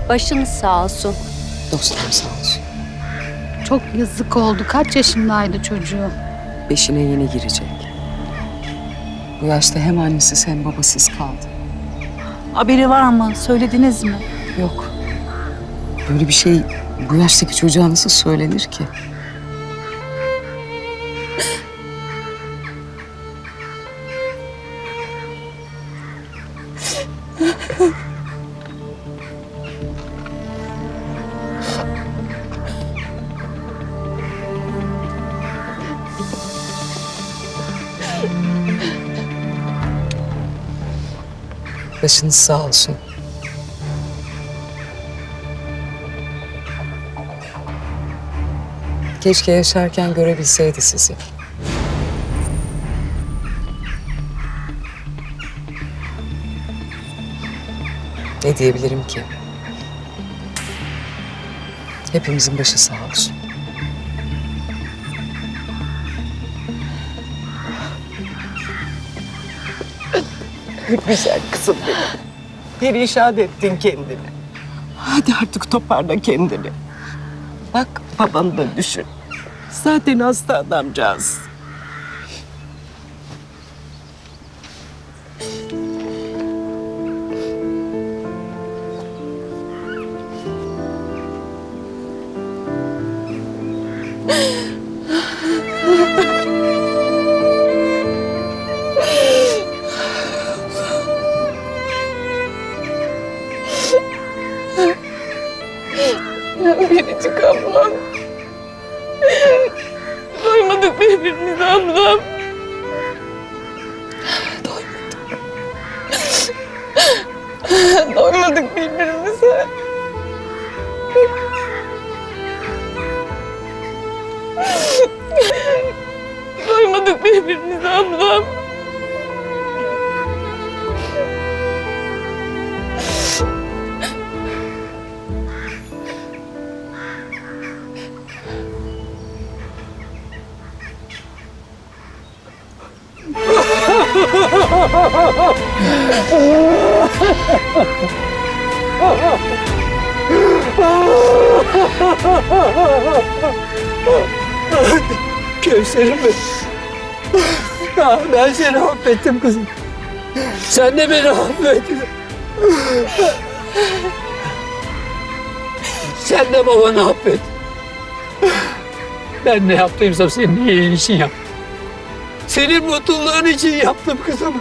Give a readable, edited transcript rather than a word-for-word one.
Başınız sağ olsun. Dostlarım sağ olsun. Çok yazık oldu. Kaç yaşındaydı çocuğu? 5'ine yeni girecek. Bu yaşta hem annesiz hem babasız kaldı. Haberi var mı? Söylediniz mi? Yok. Böyle bir şey bu yaştaki çocuğa nasıl söylenir ki? Başınız sağ olsun. Keşke yaşarken görebilseydi sizi. Ne diyebilirim ki? Hepimizin başı sağ olsun. Güzel kızım benim. Perişan ettin kendini. Hadi artık toparla kendini. Bak babanı da düşün. Zaten hasta adamcağız. Biricik ablam. Doymadık birbirimize ablam. Doymadık birbirimize. Doymadık birbirimize ablam. Kevser'im benim. Ya ben seni affettim kızım. Sen de beni affet. Sen de babanı affet. Ben ne yaptıysam senin iyiliğin için yaptım. Senin mutluluğun için yaptım kızım.